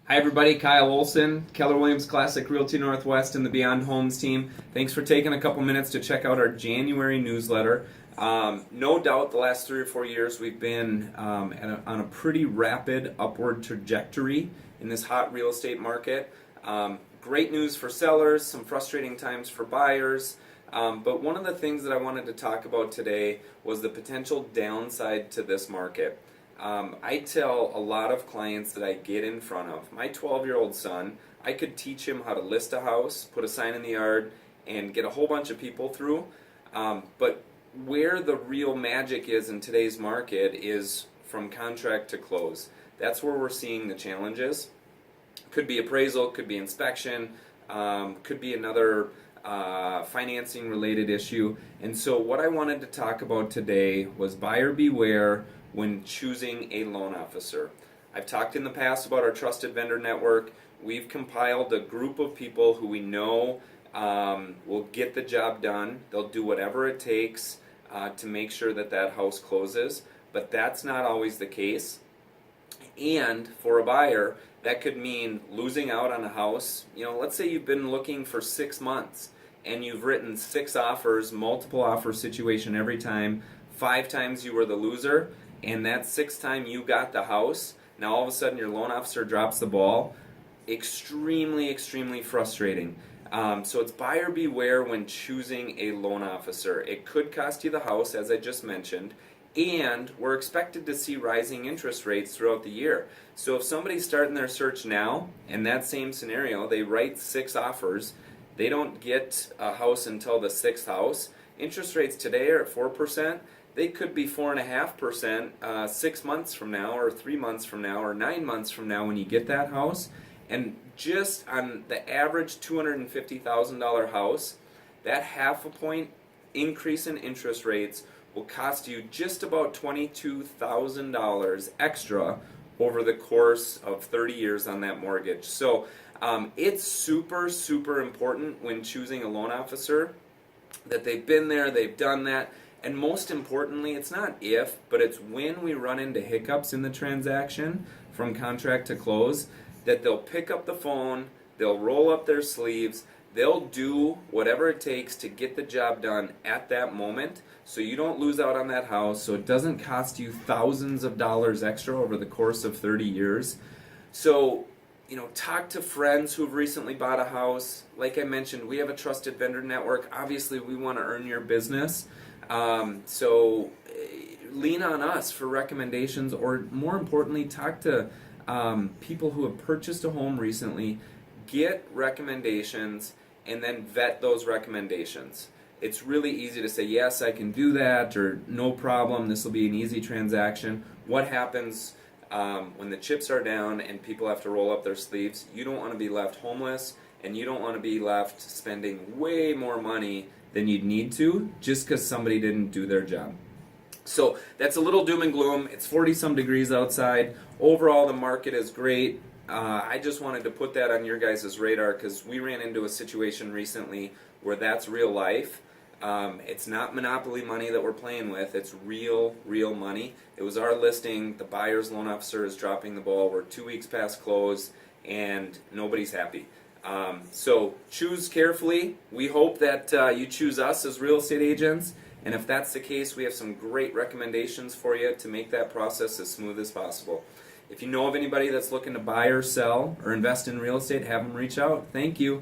Hi everybody, Kyle Olson, Keller Williams Classic Realty Northwest and the Beyond Homes team. Thanks for taking a couple minutes to check out our January newsletter. No doubt the last 3 or 4 years we've been on a pretty rapid upward trajectory in this hot real estate market. Great news for sellers, some frustrating times for buyers. But one of the things that I wanted to talk about today was the potential downside to this market. I tell a lot of clients that I get in front of, my 12-year-old son, I could teach him how to list a house, put a sign in the yard, and get a whole bunch of people through. But where the real magic is in today's market is from contract to close. That's where we're seeing the challenges. Could be appraisal, could be inspection, could be another financing related issue. And so what I wanted to talk about today was buyer beware when choosing a loan officer. I've talked in the past about our trusted vendor network. We've compiled a group of people who we know will get the job done. They'll do whatever it takes to make sure that that house closes, but that's not always the case. And for a buyer, that could mean losing out on a house. You know, let's say you've been looking for 6 months and you've written 6 offers, multiple offer situation every time. 5 times you were the loser, and that 6th time you got the house. Now all of a sudden your loan officer drops the ball. Extremely, extremely frustrating. So it's buyer beware when choosing a loan officer. It could cost you the house, as I just mentioned, and we're expected to see rising interest rates throughout the year. So if somebody's starting their search now, in that same scenario, they write 6 offers, they don't get a house until the 6th house. Interest rates today are at 4%. They could be 4.5% 6 months from now, or 3 months from now, or 9 months from now when you get that house. And just on the average $250,000 house, that half a point increase in interest rates will cost you just about $22,000 extra over the course of 30 years on that mortgage. So it's super, super important when choosing a loan officer that they've been there, they've done that. And most importantly, it's not if, but it's when we run into hiccups in the transaction from contract to close, that they'll pick up the phone, they'll roll up their sleeves, they'll do whatever it takes to get the job done at that moment so you don't lose out on that house, so it doesn't cost you thousands of dollars extra over the course of 30 years. So, you know, talk to friends who've recently bought a house. Like I mentioned, we have a trusted vendor network. Obviously, we want to earn your business. So lean on us for recommendations, or more importantly, talk to people who have purchased a home recently, get recommendations, and then vet those recommendations. It's really easy to say, yes, I can do that, or no problem, this will be an easy transaction. What happens when the chips are down and people have to roll up their sleeves? You don't want to be left homeless, and you don't want to be left spending way more money than you'd need to just because somebody didn't do their job. So that's a little doom and gloom. It's 40-some degrees outside. Overall, the market is great. I just wanted to put that on your guys' radar because we ran into a situation recently where that's real life. It's not monopoly money that we're playing with. It's real money. It was our listing. The buyer's loan officer is dropping the ball. We're 2 weeks past close, and nobody's happy. So choose carefully. We hope that you choose us as real estate agents, and if that's the case, we have some great recommendations for you to make that process as smooth as possible. If you know of anybody that's looking to buy or sell or invest in real estate, have them reach out. Thank you.